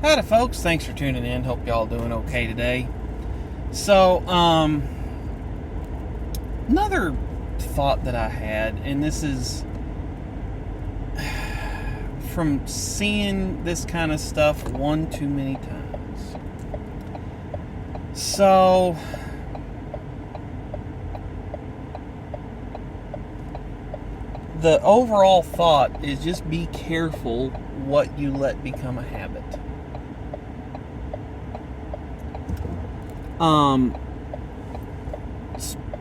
Howdy, folks. Thanks for tuning in. Hope y'all doing okay today. So, another thought that I had, and this is from seeing this kind of stuff one too many times. So, the overall thought is just be careful what you let become a habit.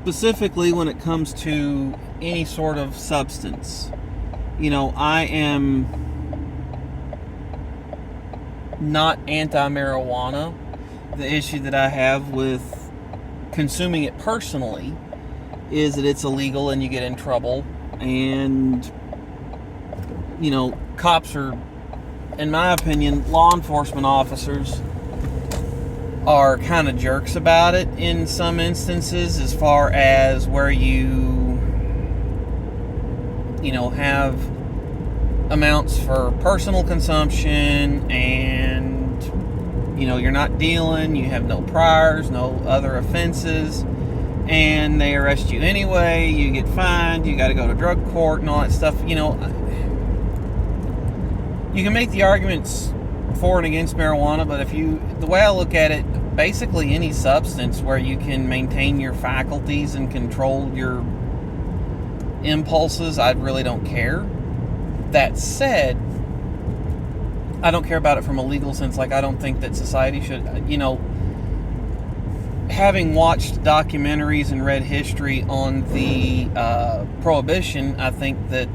Specifically when it comes to any sort of substance. I am not anti-marijuana. The issue that I have with consuming it personally is that it's illegal and you get in trouble. And, cops are, in my opinion, law enforcement officers are kind of jerks about it in some instances, as far as where you have amounts for personal consumption, and you're not dealing, you have no priors, no other offenses, and they arrest you anyway, you get fined, you got to go to drug court and all that stuff. You can make the arguments for and against marijuana, but the way I look at it, basically any substance where you can maintain your faculties and control your impulses, I really don't care. That said, I don't care about it from a legal sense. Like, I don't think that society should, having watched documentaries and read history on the prohibition, I think that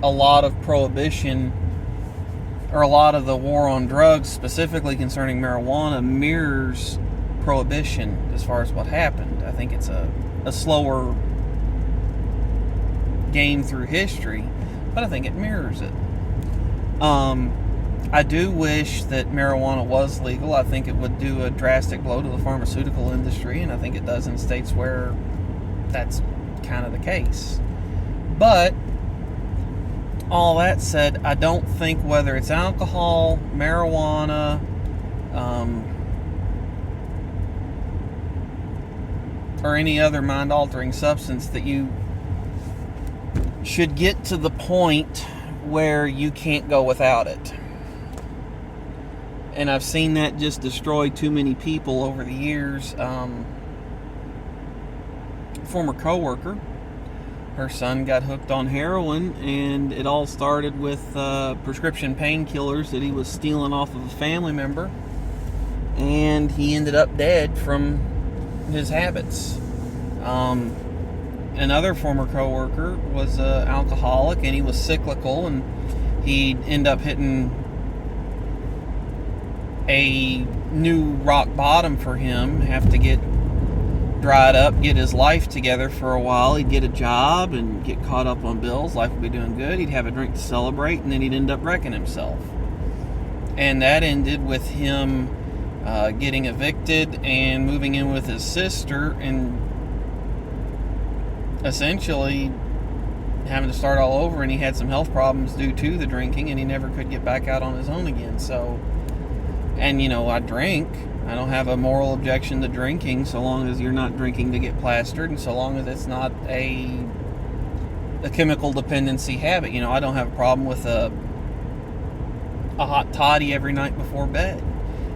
a lot of prohibition, or a lot of the war on drugs, specifically concerning marijuana, mirrors prohibition as far as what happened. I think it's a slower game through history, but I think it mirrors it. I do wish that marijuana was legal. I think it would do a drastic blow to the pharmaceutical industry, and I think it does in states where that's kind of the case. But all that said, I don't think whether it's alcohol, marijuana, or any other mind-altering substance, that you should get to the point where you can't go without it. And I've seen that just destroy too many people over the years. Former coworker, her son got hooked on heroin, and it all started with prescription painkillers that he was stealing off of a family member, and he ended up dead from his habits. Another former coworker was an alcoholic, and he was cyclical, and he'd end up hitting a new rock bottom for him, have to get dried up, get his life together for a while. He'd get a job and get caught up on bills. Life would be doing good. He'd have a drink to celebrate, and then he'd end up wrecking himself. And that ended with him getting evicted and moving in with his sister, and essentially having to start all over. And he had some health problems due to the drinking, and he never could get back out on his own again. So, and I drink. I don't have a moral objection to drinking, so long as you're not drinking to get plastered, and so long as it's not a chemical dependency habit. I don't have a problem with a hot toddy every night before bed.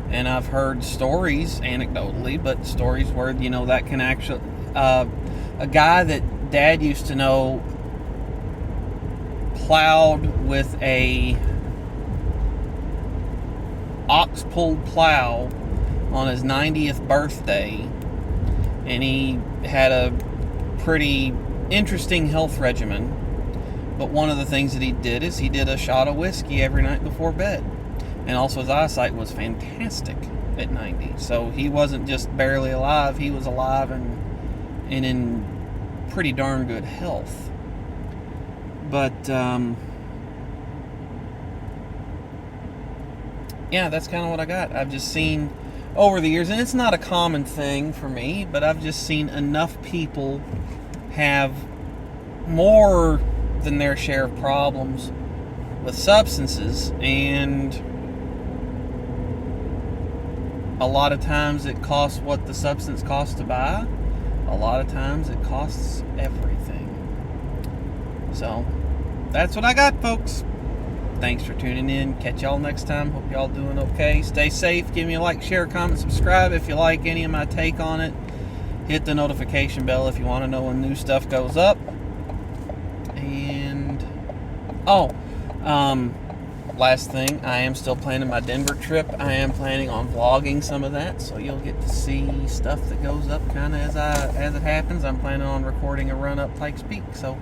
And I've heard stories, anecdotally, but stories where, that can actually... a guy that Dad used to know plowed with a ox-pulled plow on his 90th birthday, and he had a pretty interesting health regimen. But one of the things that he did is he did a shot of whiskey every night before bed. And also his eyesight was fantastic at 90. So he wasn't just barely alive, he was alive and in pretty darn good health. But yeah, that's kind of what I got. I've just seen over the years, and it's not a common thing for me, but I've just seen enough people have more than their share of problems with substances, and A lot of times it costs what the substance costs to buy. A lot of times it costs everything. So, that's what I got, folks. Thanks for tuning in. Catch y'all next time. Hope y'all doing okay. Stay safe. Give me a like, share, comment, subscribe if you like any of my take on it. Hit the notification bell if you want to know when new stuff goes up. And, last thing, I am still planning my Denver trip. I am planning on vlogging some of that, so you'll get to see stuff that goes up kind of as it happens. I'm planning on recording a run up Pikes Peak, so